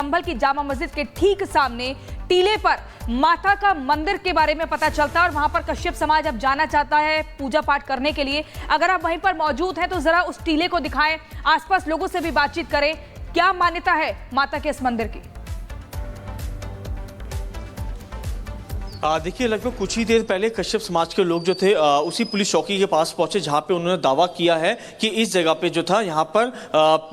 संभल की जामा मस्जिद के ठीक सामने टीले पर माता का मंदिर के बारे में पता चलता है और वहां पर कश्यप समाज अब जाना चाहता है पूजा पाठ करने के लिए। अगर आप वहीं पर मौजूद हैं तो जरा उस टीले को दिखाएं, आसपास लोगों से भी बातचीत करें। क्या मान्यता है माता के इस मंदिर की? देखिए, लगभग कुछ ही देर पहले कश्यप समाज के लोग जो थे उसी पुलिस चौकी के पास पहुंचे जहां पे उन्होंने दावा किया है कि इस जगह पे जो था यहाँ पर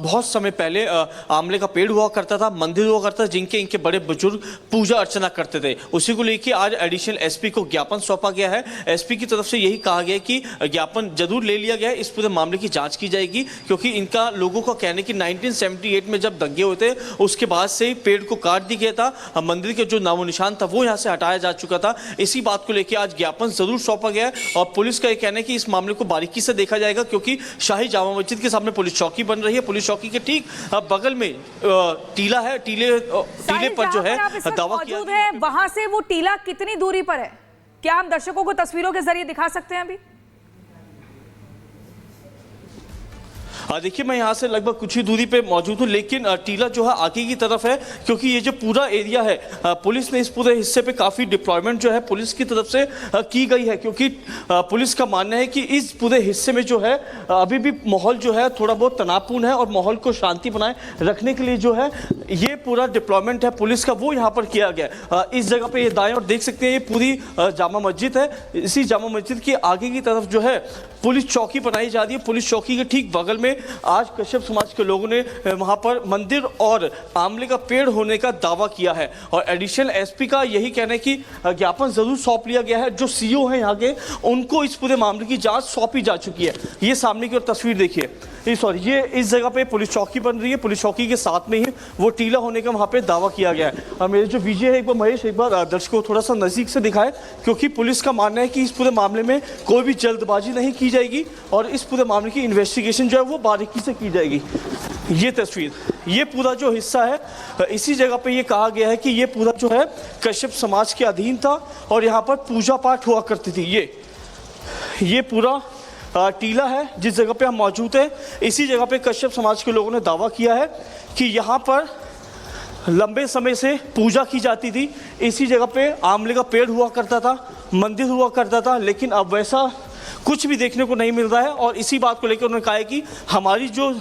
बहुत समय पहले आंवले का पेड़ हुआ करता था, मंदिर हुआ करता था जिनके इनके बड़े बुजुर्ग पूजा अर्चना करते थे। उसी को लेकर आज एडिशनल एसपी को ज्ञापन सौंपा गया है। एसपी की तरफ से यही कहा गया कि ज्ञापन जरूर ले लिया गया है, इस पूरे मामले की जाँच की जाएगी, क्योंकि इनका लोगों का कहना है कि 1978 में जब दंगे हुए थे उसके बाद से पेड़ को काट दिया गया था, मंदिर के जो नामो निशान था वो यहाँ से हटाया जा चुका था। इसी बात को लेकर आज ज्ञापन जरूर सौंपा गया है और पुलिस का यह कहना है कि इस मामले को बारीकी से देखा जाएगा, क्योंकि शाही जामा मस्जिद के सामने पुलिस चौकी बन रही है। पुलिस चौकी के ठीक बगल में टीला है, टीले पर जो है दावा किया है, वहां से वो टीला कितनी दूरी पर है? क्या हम दर्शकों को तस्वीरों के जरिए दिखा सकते हैं अभी? देखिए, मैं यहाँ से लगभग कुछ ही दूरी पे मौजूद हूँ, लेकिन टीला जो है आगे की तरफ है, क्योंकि ये जो पूरा एरिया है पुलिस ने इस पूरे हिस्से पे काफ़ी डिप्लॉयमेंट जो है पुलिस की तरफ से की गई है, क्योंकि पुलिस का मानना है कि इस पूरे हिस्से में जो है अभी भी माहौल जो है थोड़ा बहुत तनावपूर्ण है और माहौल को शांति बनाए रखने के लिए जो है ये पूरा डिप्लॉयमेंट है पुलिस का वो यहाँ पर किया गया। इस जगह पर ये दाएँ और देख सकते हैं ये पूरी जामा मस्जिद है। इसी जामा मस्जिद के आगे की तरफ जो है पुलिस चौकी बनाई जा रही है। पुलिस चौकी के ठीक बगल में आज कश्यप समाज के लोगों ने वहां पर मंदिर और आंवले का पेड़ होने का दावा किया है और एडिशनल एसपी का यही कहना है कि ज्ञापन जरूर सौंप लिया गया है। जो सीओ हैं यहाँ के उनको इस पूरे मामले की जांच सौंपी जा चुकी है। ये सामने की ओर तस्वीर देखिए, ये इस जगह पे पुलिस चौकी बन रही है, पुलिस चौकी के साथ में ही वो टीला होने का वहाँ पे दावा किया गया है। और मेरे जो विजय है एक बार महेश एक बार दर्शकों को थोड़ा सा नज़दीक से दिखाए, क्योंकि पुलिस का मानना है कि इस पूरे मामले में कोई भी जल्दबाजी नहीं की जाएगी और इस पूरे मामले की इन्वेस्टिगेशन जो है वो बारीकी से की जाएगी। ये तस्वीर, ये पूरा जो हिस्सा है इसी जगह पे ये कहा गया है कि ये पूरा जो है कश्यप समाज के अधीन था और यहाँ पर पूजा पाठ हुआ करती थी। ये पूरा टीला है जिस जगह पे हम मौजूद हैं। इसी जगह पे कश्यप समाज के लोगों ने दावा किया है कि यहाँ पर लंबे समय से पूजा की जाती थी। इसी जगह पे आंवले का पेड़ हुआ करता था, मंदिर हुआ करता था, लेकिन अब वैसा कुछ भी देखने को नहीं मिल रहा है। और इसी बात को लेकर उन्होंने कहा है कि हमारी जो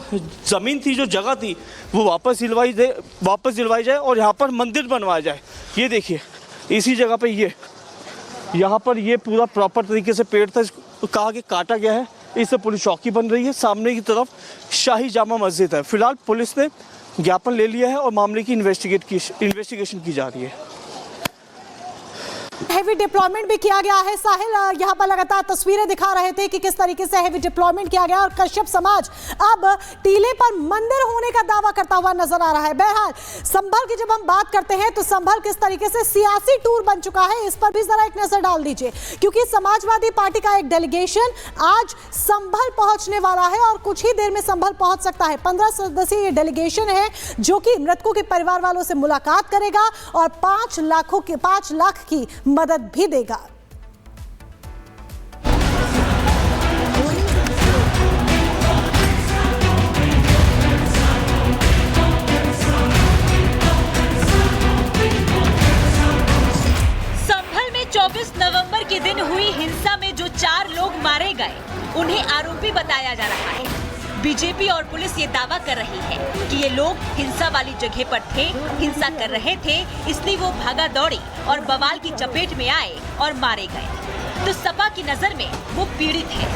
ज़मीन थी, जो जगह थी, वो वापस दिलवाई जाए और यहाँ पर मंदिर बनवाया जाए। ये देखिए, इसी जगह पे यहाँ पर ये पूरा प्रॉपर तरीके से पेड़ था, कहा कि काटा गया है। इससे पुलिस चौकी बन रही है। सामने की तरफ शाही जामा मस्जिद है। फिलहाल पुलिस ने ज्ञापन ले लिया है और मामले की इन्वेस्टिगेशन की जा रही है। हेवी डिप्लॉयमेंट भी किया गया है। साहिल यहाँ पर लगातार तस्वीरें दिखा रहे थे कि किस तरीके से हेवी डिप्लॉयमेंट किया गया और कश्यप समाज अब टीले पर मंदिर होने का दावा करता हुआ नजर आ रहा है। बहरहाल संभल की जब हम बात करते हैं तो संभल किस तरीके से सियासी टूर बन चुका है, इस पर भी जरा एक नजर डाल दीजिए, क्योंकि समाजवादी पार्टी का एक डेलीगेशन आज संभल पहुंचने वाला है और कुछ ही देर में संभल पहुंच सकता है। 15 सदस्यीय ये डेलीगेशन है जो कि मृतकों के परिवार वालों से मुलाकात करेगा और 5 लाख की मदद भी देगा। संभल में 24 नवंबर के दिन हुई हिंसा में जो 4 लोग मारे गए उन्हें आरोपी बताया जा रहा है। बीजेपी और पुलिस ये दावा कर रही है कि ये लोग हिंसा वाली जगह पर थे, हिंसा कर रहे थे, इसलिए वो भागा दौड़ी और बवाल की चपेट में आए और मारे गए। तो सपा की नजर में वो पीड़ित है।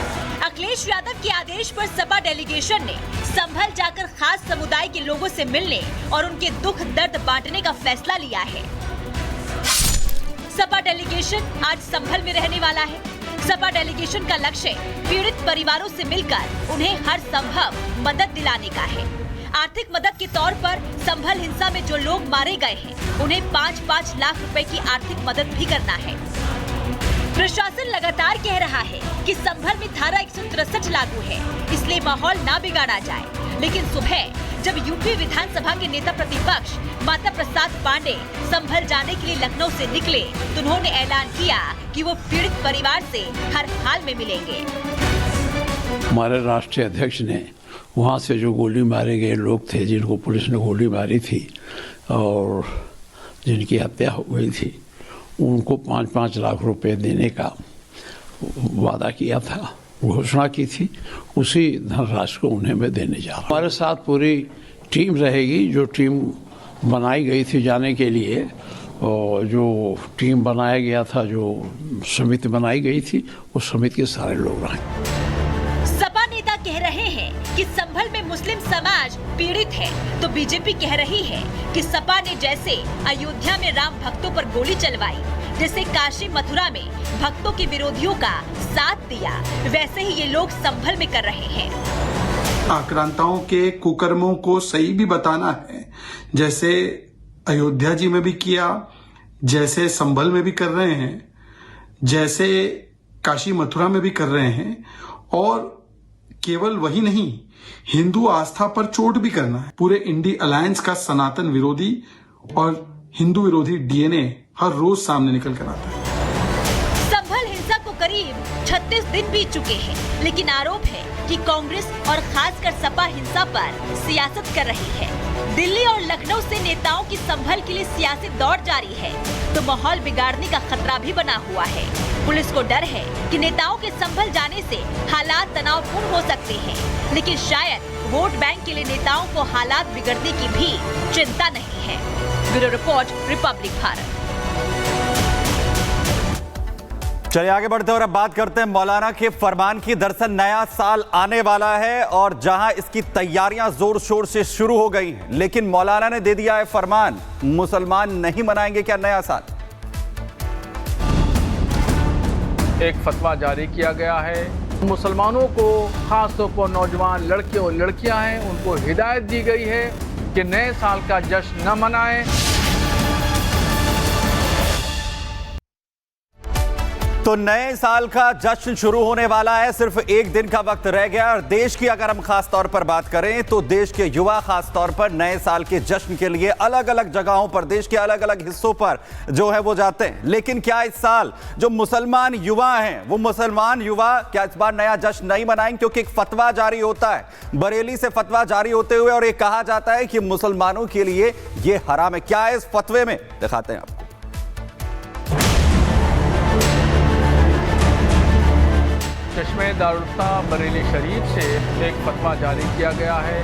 अखिलेश यादव के आदेश पर सपा डेलीगेशन ने संभल जाकर खास समुदाय के लोगों से मिलने और उनके दुख दर्द बांटने का फैसला लिया है। सपा डेलीगेशन आज संभल में रहने वाला है। सपा डेलीगेशन का लक्ष्य पीड़ित परिवारों से मिलकर उन्हें हर संभव मदद दिलाने का है। आर्थिक मदद के तौर पर संभल हिंसा में जो लोग मारे गए हैं उन्हें 5-5 लाख रुपए की आर्थिक मदद भी करना है। प्रशासन लगातार कह रहा है कि संभल में धारा 163 लागू है, इसलिए माहौल ना बिगाड़ा जाए। लेकिन सुबह जब यूपी विधानसभा के नेता प्रतिपक्ष माता प्रसाद पांडे संभल जाने के लिए लखनऊ से निकले तो उन्होंने ऐलान किया कि वो पीड़ित परिवार से हर हाल में मिलेंगे। हमारे राष्ट्रीय अध्यक्ष ने वहाँ से जो गोली मारे गए लोग थे, जिनको पुलिस ने गोली मारी थी, और जिनकी हत्या हो गई थी उनको 5-5 लाख रुपए देने का वादा किया था, घोषणा की थी। उसी धनराशि को उन्हें मैं देने जा रहा हूँ। हमारे साथ पूरी टीम रहेगी, जो टीम बनाई गई थी जाने के लिए, और जो टीम बनाया गया था, जो समिति बनाई गई थी, उस समिति के सारे लोग रहेंगे। सपा नेता कह रहे हैं कि संभल में मुस्लिम समाज पीड़ित है, तो बीजेपी कह रही है कि सपा ने जैसे अयोध्या में राम भक्तों पर गोली चलवाई, जैसे काशी मथुरा में भक्तों के विरोधियों का साथ दिया, वैसे ही ये लोग संभल में कर रहे हैं। आक्रांताओं के कुकर्मों को सही भी बताना है, जैसे अयोध्या जी में भी किया, जैसे संभल में भी कर रहे हैं, जैसे काशी मथुरा में भी कर रहे हैं, और केवल वही नहीं, हिंदू आस्था पर चोट भी करना है। पूरे इंडी अलायंस का सनातन विरोधी और हिंदू विरोधी डीएनए हर रोज सामने निकल कर आता है। संभल हिंसा को करीब 36 दिन बीत चुके हैं, लेकिन आरोप है कि कांग्रेस और खासकर सपा हिंसा पर सियासत कर रही है। दिल्ली और लखनऊ से नेताओं की संभल के लिए सियासी दौड़ जारी है, तो माहौल बिगाड़ने का खतरा भी बना हुआ है। पुलिस को डर है कि नेताओं के संभल जाने से हालात तनावपूर्ण हो सकते हैं, लेकिन शायद वोट बैंक के लिए नेताओं को हालात बिगड़ने की भी चिंता नहीं है। Bureau report, Republic Bharat. चलिए आगे बढ़ते हैं और अब बात करते हैं मौलाना के फरमान की। दरअसल नया साल आने वाला है और जहां इसकी तैयारियां जोर शोर से शुरू हो गई हैं, लेकिन मौलाना ने दे दिया है फरमान, मुसलमान नहीं मनाएंगे क्या नया साल। एक फतवा जारी किया गया है, मुसलमानों को खासतौर पर नौजवान लड़के और लड़कियां हैं, उनको हिदायत दी गई है कि नए साल का जश्न न मनाएं। तो नए साल का जश्न शुरू होने वाला है, सिर्फ एक दिन का वक्त रह गया। और देश की अगर हम खास तौर पर बात करें तो देश के युवा खास तौर पर नए साल के जश्न के लिए अलग अलग जगहों पर, देश के अलग अलग हिस्सों पर जो है वो जाते हैं। लेकिन क्या इस साल जो मुसलमान युवा हैं, वो मुसलमान युवा क्या इस बार नया जश्न नहीं मनाएंगे? क्योंकि एक फतवा जारी होता है, बरेली से फतवा जारी होते हुए, और ये कहा जाता है कि मुसलमानों के लिए ये हराम है। क्या है इस फतवे में, दिखाते हैं आपको। चश्मे दारुल्ता बरेली शरीफ से एक फतवा जारी किया गया है।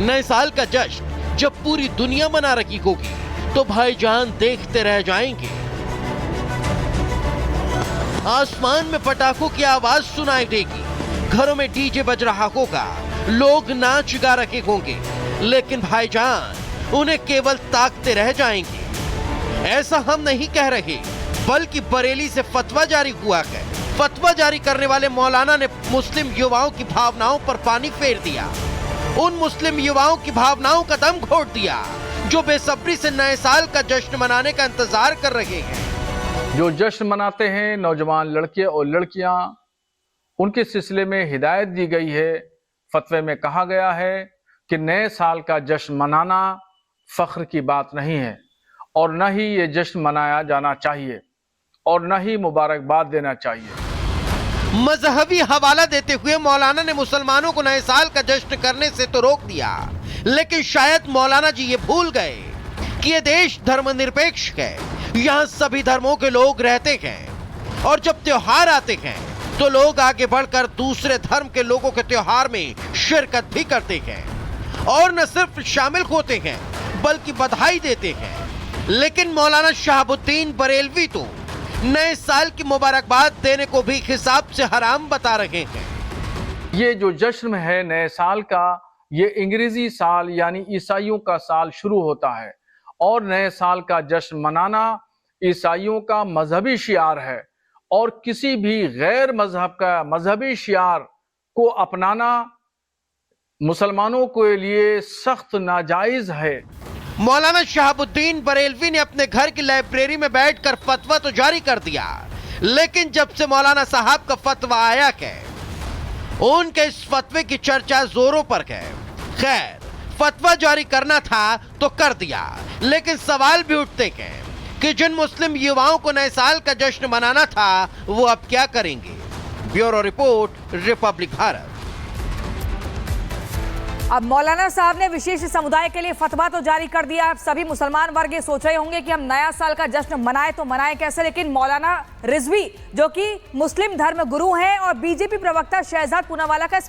नए साल का जश्न जब पूरी दुनिया मना रही होगी तो भाईजान देखते रह जाएंगे। आसमान में पटाखों की आवाज सुनाई देगी, घरों में डीजे बज रहा होगा, लोग नाच गा रहे होंगे, लेकिन भाईजान उन्हें केवल ताकते रह जाएंगे। ऐसा हम नहीं कह रहे, बल्कि बरेली से फतवा जारी हुआ है। फतवा जारी करने वाले मौलाना ने मुस्लिम युवाओं की भावनाओं पर पानी फेर दिया, उन मुस्लिम युवाओं की भावनाओं का दम घोट दिया जो बेसब्री से नए साल का जश्न मनाने का इंतजार कर रहे हैं। जो जश्न मनाते हैं नौजवान लड़के और लड़कियां, उनके सिलसिले में हिदायत दी गई है। फतवे में कहा गया है कि नए साल का जश्न मनाना फख्र की बात नहीं है, और न ही ये जश्न मनाया जाना चाहिए, और न ही मुबारकबाद देना चाहिए। मजहबी हवाला देते हुए मौलाना ने मुसलमानों को नए साल का जश्न करने से तो रोक दिया, लेकिन शायद मौलाना जी ये भूल गए कि ये देश धर्मनिरपेक्ष है, यहाँ सभी धर्मों के लोग रहते हैं, और जब त्योहार आते हैं तो लोग आगे बढ़कर दूसरे धर्म के लोगों के त्योहार में शिरकत भी करते हैं, और न सिर्फ शामिल होते हैं बल्कि बधाई देते हैं। लेकिन मौलाना शहाबुद्दीन बरेलवी तो नए साल की मुबारकबाद देने को भी हिसाब से हराम बता रहे हैं। ये जो जश्न है नए साल का, ये अंग्रेजी साल यानी ईसाइयों का साल शुरू होता है, और नए साल का जश्न मनाना ईसाइयों का मजहबी शियार है, और किसी भी गैर मजहब का मजहबी शियार को अपनाना मुसलमानों के लिए सख्त नाजायज है। मौलाना शहाबुद्दीन बरेलवी ने अपने घर की लाइब्रेरी में बैठकर फतवा तो जारी कर दिया, लेकिन जब से मौलाना साहब का फतवा आया है, उनके इस फतवे की चर्चा जोरों पर है। खैर, फतवा जारी करना था तो कर दिया, लेकिन सवाल भी उठते हैं कि जिन मुस्लिम युवाओं को नए साल का जश्न मनाना था वो अब क्या करेंगे। Bureau report, Republic Bharat. अब मौलाना साहब ने विशेष समुदाय के लिए फतवा तो जारी कर दिया। अब सभी मुसलमान वर्ग ये सोच रहे होंगे कि हम नया साल का जश्न मनाएं तो मनाएं कैसे, लेकिन मौलाना रिजवी जो कि मुस्लिम धर्म गुरु हैं और बीजेपी प्रवक्ता शहजाद पूनावाला का